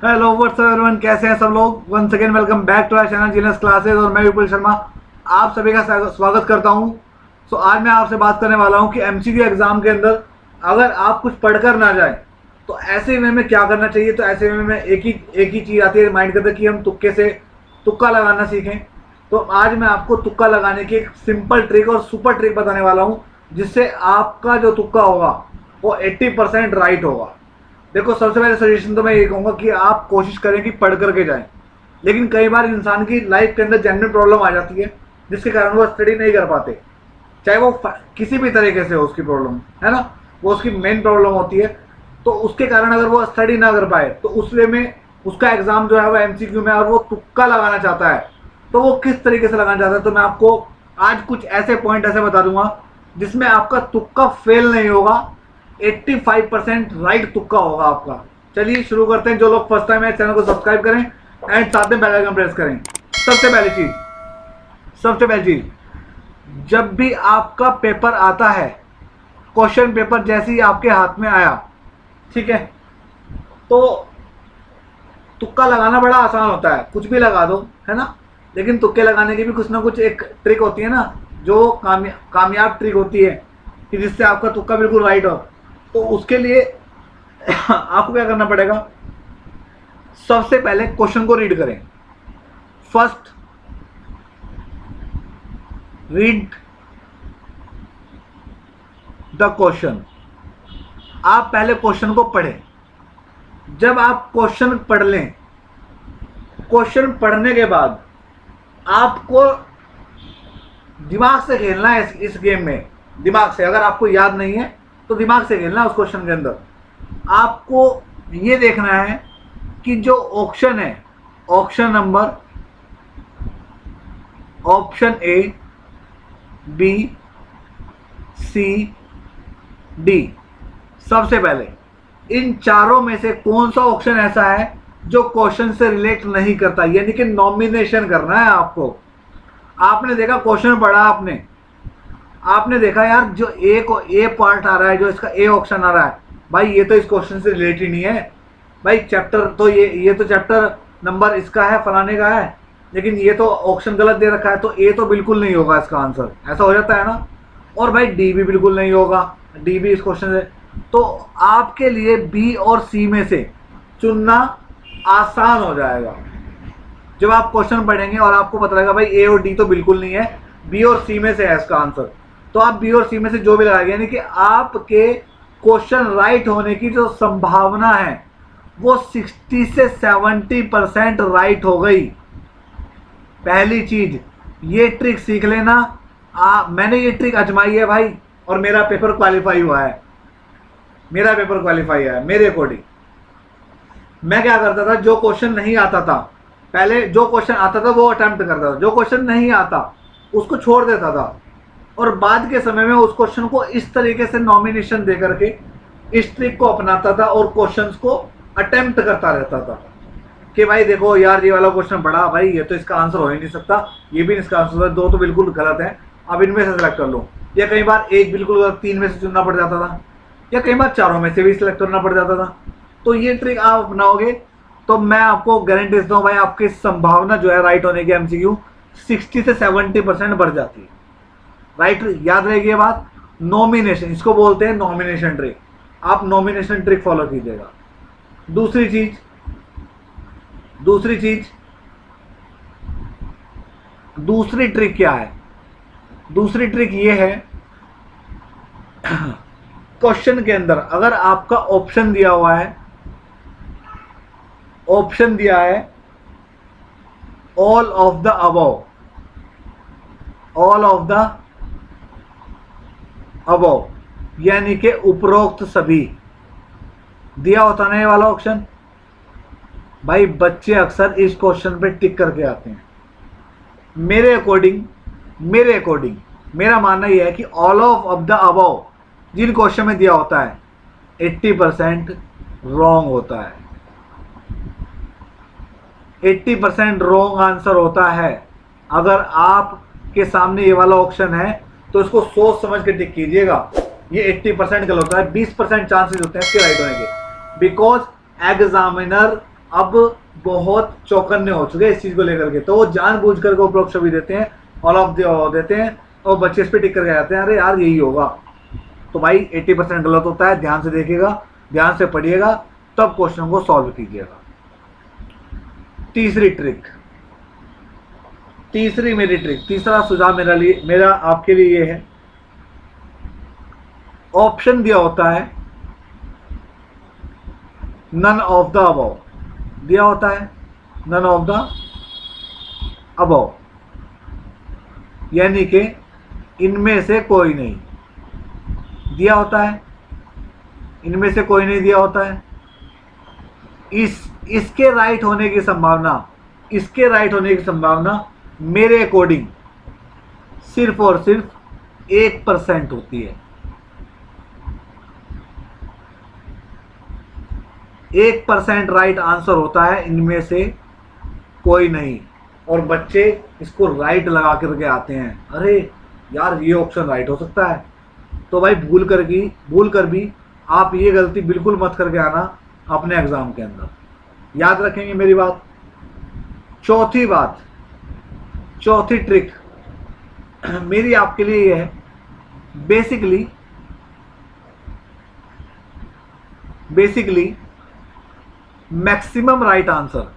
Hello what's up everyone, कैसे हैं सब लोग। Once again welcome back to our channel Genius Classes और मैं विपुल शर्मा आप सभी का स्वागत करता हूं। सो आज मैं आपसे बात करने वाला हूं कि एमसीक्यू एग्जाम के अंदर अगर आप कुछ पढ़कर ना जाए तो ऐसे वे में क्या करना चाहिए। तो ऐसे वे में एक ही चीज़ आती है माइंड के अंदर कि हम तुक्के से तुक्का लगाना सीखें। तो आज मैं आपको तुक्का लगाने की एक सिंपल ट्रिक और सुपर ट्रिक बताने वाला हूँ, जिससे आपका जो तुक्का होगा वो 80% राइट होगा। देखो, सबसे पहले सजेशन तो मैं ये कहूँगा कि आप कोशिश करें कि पढ़ करके जाएं, लेकिन कई बार इंसान की लाइफ के अंदर जेन्युइन प्रॉब्लम आ जाती है जिसके कारण वो स्टडी नहीं कर पाते, चाहे वो किसी भी तरीके से हो उसकी प्रॉब्लम, है ना, वो उसकी मेन प्रॉब्लम होती है। तो उसके कारण अगर वो स्टडी ना कर पाए तो उस वे में उसका एग्जाम जो है वो एमसीक्यू में और वो तुक्का लगाना चाहता है, तो वो किस तरीके से लगाना चाहता है। तो मैं आपको आज कुछ ऐसे पॉइंट ऐसे बता दूंगा जिसमें आपका तुक्का फेल नहीं होगा, 85% राइट तुक्का होगा आपका। चलिए शुरू करते हैं। जो लोग फर्स्ट टाइम है चैनल को सब्सक्राइब करें एंड साथ में बेल आइकन प्रेस करें। सबसे पहली चीज, जब भी आपका पेपर आता है, क्वेश्चन पेपर जैसे ही आपके हाथ में आया, ठीक है, तो तुक्का लगाना बड़ा आसान होता है, कुछ भी लगा दो, है ना। लेकिन तुक्के लगाने की भी कुछ ना कुछ एक ट्रिक होती है ना, जो कामयाब ट्रिक होती है कि जिससे आपका तुक्का बिल्कुल राइट हो। तो उसके लिए आपको क्या करना पड़ेगा, सबसे पहले क्वेश्चन को रीड करें। First, read the question. आप पहले क्वेश्चन को पढ़ें। जब आप क्वेश्चन पढ़ लें, क्वेश्चन पढ़ने के बाद आपको दिमाग से खेलना है इस गेम में। दिमाग से, अगर आपको याद नहीं है तो दिमाग से खेलना है उस क्वेश्चन के अंदर। आपको ये देखना है कि जो ऑप्शन है, option number, option A, B, C, D, सबसे पहले इन चारों में से कौन सा ऑप्शन ऐसा है जो क्वेश्चन से रिलेट नहीं करता, यानी कि नॉमिनेशन करना है आपको। आपने देखा क्वेश्चन पढ़ा, आपने देखा यार जो ए पार्ट आ रहा है, जो इसका ए ऑप्शन आ रहा है, भाई ये तो इस क्वेश्चन से रिलेटेड नहीं है। भाई चैप्टर तो ये तो चैप्टर नंबर इसका है, फलाने का है, लेकिन ये तो ऑप्शन गलत दे रखा है, तो ए तो बिल्कुल नहीं होगा इसका आंसर, ऐसा हो जाता है ना। और भाई डी भी बिल्कुल नहीं होगा, डी भी इस क्वेश्चन से। तो आपके लिए बी और सी में से चुनना आसान हो जाएगा जब आप क्वेश्चन पढ़ेंगे और आपको पता लगेगा भाई ए और डी तो बिल्कुल नहीं है, बी और सी में से है इसका आंसर। तो आप बी और सी में से जो भी लगाएंगे, यानी कि आपके क्वेश्चन राइट होने की जो संभावना है वो 60 से 70% राइट हो गई। पहली चीज ये ट्रिक सीख लेना। मैंने ये ट्रिक आजमाई है भाई, और मेरा पेपर क्वालिफाई हुआ है, मेरे अकॉर्डिंग। मैं क्या करता था, जो क्वेश्चन नहीं आता था, पहले जो क्वेश्चन आता था वो अटेम्प्ट करता था, जो क्वेश्चन नहीं आता उसको छोड़ देता था, और बाद के समय में उस क्वेश्चन को इस तरीके से नॉमिनेशन दे करके इस ट्रिक को अपनाता था और क्वेश्चंस को अटेम्प्ट करता रहता था कि भाई देखो यार, ये वाला क्वेश्चन पढ़ा भाई, ये तो इसका आंसर हो ही नहीं सकता, ये भी इसका आंसर, दो तो बिल्कुल गलत है, अब इनमें से सिलेक्ट कर लो। या कई बार एक बिल्कुल गलत, तीन में से चुनना पड़ जाता था, या कई बार चारों में से भी सिलेक्ट करना पड़ जाता था। तो ये ट्रिक आप अपनाओगे तो मैं आपको गारंटी देता हूँ भाई, आपकी संभावना जो है राइट होने की एमसीक्यू 60 से 70% बढ़ जाती है। राइट, याद रहेगी ये बात। नॉमिनेशन, इसको बोलते हैं नॉमिनेशन ट्रिक। आप नॉमिनेशन ट्रिक फॉलो कीजिएगा। दूसरी ट्रिक क्या है? दूसरी ट्रिक ये है, क्वेश्चन के अंदर अगर आपका ऑप्शन दिया हुआ है, ऑप्शन दिया है ऑल ऑफ द अबव, यानी कि उपरोक्त सभी दिया होता ना ये वाला ऑप्शन, भाई बच्चे अक्सर इस क्वेश्चन पे टिक करके आते हैं। मेरे अकॉर्डिंग मेरा मानना यह है कि ऑल ऑफ द अबव जिन क्वेश्चन में दिया होता है 80% रॉन्ग होता है। 80% रॉन्ग आंसर होता है। अगर आपके सामने ये वाला ऑप्शन है तो इसको सोच समझ के टिक कीजिएगा। ये 80% गलत होता है, 20% चांसेस होते हैं इसके राइट होने के, बिकॉज एग्जामिनर अब बहुत चौकन्ने हो चुके हैं इस चीज को लेकर के, तो वो जानबूझ करके उपरोक्त छवि देते हैं, ऑल ऑफ देते हैं, और बच्चे इस पे टिक करके आते हैं, अरे यार यही होगा। तो भाई 80% गलत होता है। ध्यान से देखिएगा, ध्यान से पढ़िएगा, तब क्वेश्चन को सॉल्व कीजिएगा। तीसरी ट्रिक, तीसरी मेरी ट्रिक, तीसरा सुझाव मेरा आपके लिए ये है, ऑप्शन दिया होता है नन ऑफ द अबव, दिया होता है नन ऑफ द अबव, यानी कि इनमें से कोई नहीं दिया होता है, इनमें से कोई नहीं दिया होता है। इसके राइट होने की संभावना, इसके राइट होने की संभावना मेरे अकॉर्डिंग सिर्फ और सिर्फ 1% होती है। 1% राइट आंसर होता है, इनमें से कोई नहीं। और बच्चे इसको राइट लगा करके आते हैं, अरे यार ये ऑप्शन राइट हो सकता है। तो भाई भूल कर भी आप ये गलती बिल्कुल मत करके आना अपने एग्जाम के अंदर, याद रखेंगे मेरी बात। चौथी बात, चौथी ट्रिक मेरी आपके लिए ये है, basically maximum right answer,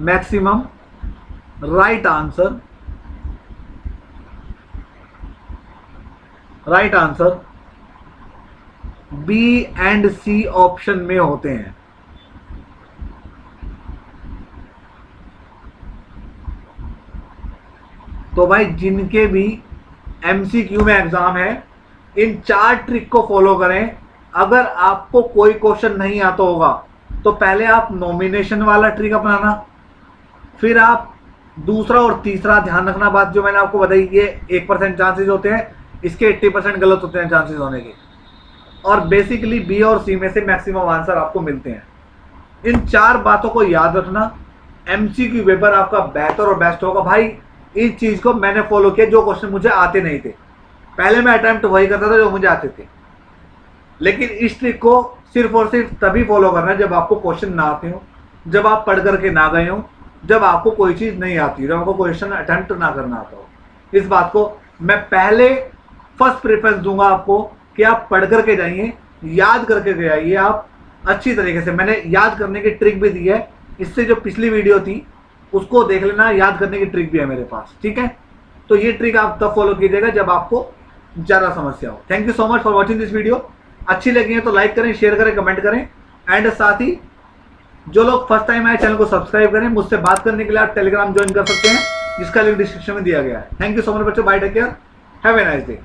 maximum right answer B and C option में होते हैं। तो भाई जिनके भी एमसीक्यू में एग्जाम है, इन 4 ट्रिक को फॉलो करें। अगर आपको कोई क्वेश्चन नहीं आता होगा तो पहले आप नॉमिनेशन वाला ट्रिक अपनाना, फिर आप दूसरा और तीसरा ध्यान रखना बात जो मैंने आपको बताई, ये 1% चांसेस होते हैं, इसके 80% गलत होते हैं चांसेस होने के। और बेसिकली बी और सी में से मैक्सिमम आंसर आपको मिलते हैं। इन 4 बातों को याद रखना, एमसीक्यू पेपर आपका बेहतर और बेस्ट होगा। भाई इस चीज को मैंने फॉलो किया, जो क्वेश्चन मुझे आते नहीं थे, पहले मैं अटेम्प्ट वही करता था जो मुझे आते थे, लेकिन इस ट्रिक को सिर्फ और सिर्फ तभी फॉलो करना जब आपको क्वेश्चन ना आते हो, जब आप पढ़ करके ना गए हो, जब आपको कोई चीज नहीं आती, जब आपको क्वेश्चन अटेम्प्ट ना करना आता हो। इस बात को मैं पहले फर्स्ट प्रेफरेंस दूंगा आपको कि आप पढ़ करके जाइए, याद करके जाइए आप अच्छी तरीके से। मैंने याद करने की ट्रिक भी दी है, इससे जो पिछली वीडियो थी उसको देख लेना, याद करने की ट्रिक भी है मेरे पास, ठीक है। तो ये ट्रिक आप तब फॉलो कीजिएगा जब आपको ज्यादा समस्या हो। Thank you so much for watching this video. अच्छी लगी है तो लाइक करें, शेयर करें, कमेंट करें, एंड साथ ही जो लोग फर्स्ट टाइम आए चैनल को सब्सक्राइब करें। मुझसे बात करने के लिए आप टेलीग्राम ज्वाइन कर सकते हैं, जिसका लिंक डिस्क्रिप्शन में दिया गया है। थैंक यू सो मच बच्चों, bye, take care, have a nice day.